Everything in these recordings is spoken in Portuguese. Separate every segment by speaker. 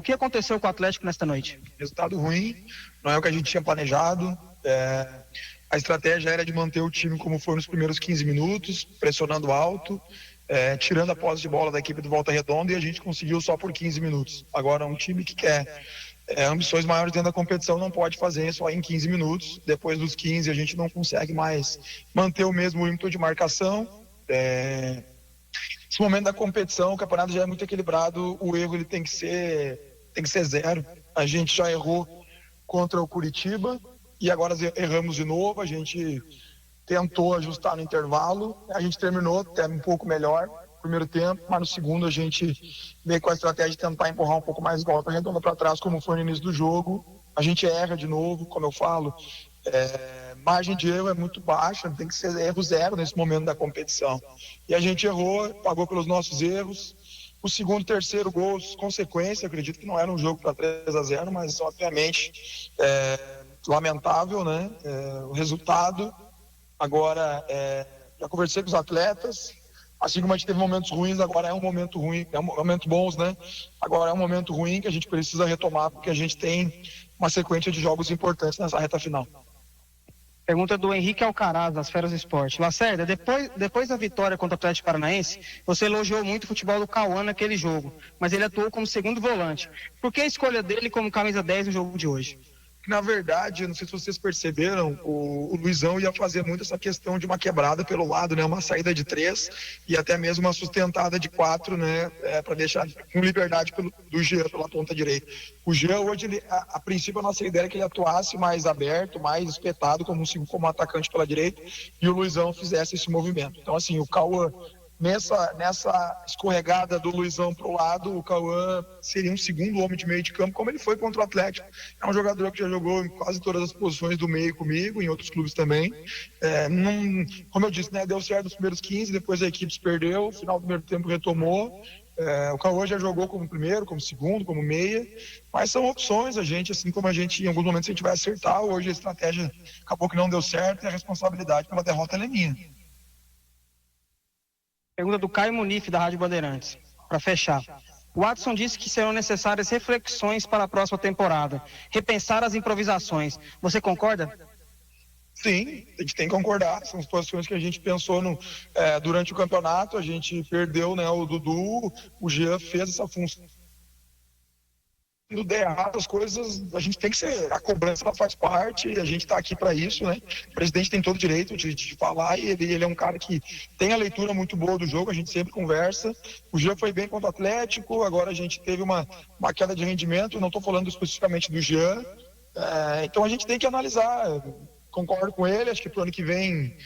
Speaker 1: que aconteceu com o Atlético nesta noite?
Speaker 2: Resultado ruim, não é o que a gente tinha planejado. A estratégia era de manter o time como foi nos primeiros 15 minutos, pressionando alto, tirando a posse de bola da equipe do Volta Redonda, e a gente conseguiu só por 15 minutos. Agora, um time que quer ambições maiores dentro da competição não pode fazer só em 15 minutos. Depois dos 15 a gente não consegue mais manter o mesmo ímpeto de marcação. Nesse momento da competição, o campeonato já é muito equilibrado, o erro ele tem que ser zero. A gente já errou contra o Curitiba e agora erramos de novo. A gente tentou ajustar no intervalo, a gente terminou até um pouco melhor no primeiro tempo, mas no segundo a gente veio com a estratégia de tentar empurrar um pouco mais o Volta Redonda para trás, como foi no início do jogo. A gente erra de novo, como eu falo, margem de erro é muito baixa, tem que ser erro zero nesse momento da competição. E a gente errou, pagou pelos nossos erros. O segundo e terceiro gols, consequência, acredito que não era um jogo para 3-0, mas obviamente lamentável, né? O resultado. Agora, já conversei com os atletas, assim como a gente teve momentos ruins, agora é um momento ruim, é um momento bons, né? Agora é um momento ruim que a gente precisa retomar, porque a gente tem uma sequência de jogos importantes nessa reta final.
Speaker 1: Pergunta do Henrique Alcaraz, das Feras do Esporte. Lacerda, depois da vitória contra o Atlético Paranaense, você elogiou muito o futebol do Cauã naquele jogo, mas ele atuou como segundo volante. Por que a escolha dele como camisa 10 no jogo de hoje?
Speaker 2: Na verdade, não sei se vocês perceberam, o Luizão ia fazer muito essa questão de uma quebrada pelo lado, né? Uma saída de 3 e até mesmo uma sustentada de 4, né? Para deixar com liberdade do Jean pela ponta direita. O Jean hoje, a princípio, a nossa ideia era que ele atuasse mais aberto, mais espetado como atacante pela direita, e o Luizão fizesse esse movimento. Então, assim, o Cauã, nessa escorregada do Luizão para o lado, o Cauã seria um segundo homem de meio de campo, como ele foi contra o Atlético. É um jogador que já jogou em quase todas as posições do meio comigo, em outros clubes também. Como eu disse, né, deu certo nos primeiros 15, depois a equipe se perdeu, no final do primeiro tempo retomou. O Cauã já jogou como primeiro, como segundo, como meia, mas são opções. A gente, assim como a gente, em alguns momentos a gente vai acertar, hoje a estratégia acabou que não deu certo e a responsabilidade pela derrota é minha.
Speaker 1: Pergunta do Caio Munif, da Rádio Bandeirantes. Para fechar. O Watson disse que serão necessárias reflexões para a próxima temporada. Repensar as improvisações. Você concorda?
Speaker 2: Sim, a gente tem que concordar. São situações que a gente pensou durante o campeonato. A gente perdeu, né, o Dudu, o Jean fez essa função. Quando der errado as coisas, a gente tem que ser, a cobrança ela faz parte, a gente está aqui para isso, né? O presidente tem todo o direito de falar e ele é um cara que tem a leitura muito boa do jogo, a gente sempre conversa. O Jean foi bem contra o Atlético, agora a gente teve uma queda de rendimento, não estou falando especificamente do Jean, então a gente tem que analisar. Concordo com ele, acho que pro ano que vem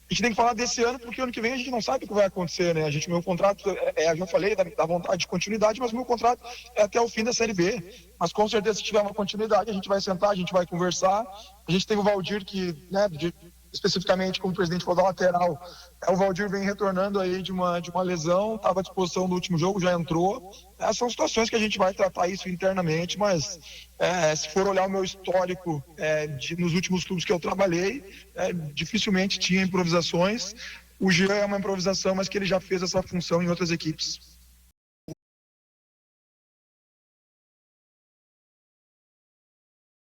Speaker 2: a gente tem que falar desse ano, porque ano que vem a gente não sabe o que vai acontecer, né? Meu contrato, já falei, da vontade de continuidade, mas o meu contrato é até o fim da Série B. Mas com certeza, se tiver uma continuidade, a gente vai sentar, a gente vai conversar. A gente tem o Valdir, que, né, especificamente como presidente for da lateral, o Valdir vem retornando aí de uma lesão, estava à disposição no último jogo, já entrou. São situações que a gente vai tratar isso internamente, mas se for olhar o meu histórico nos últimos clubes que eu trabalhei, dificilmente tinha improvisações. O Jean é uma improvisação, mas que ele já fez essa função em outras equipes.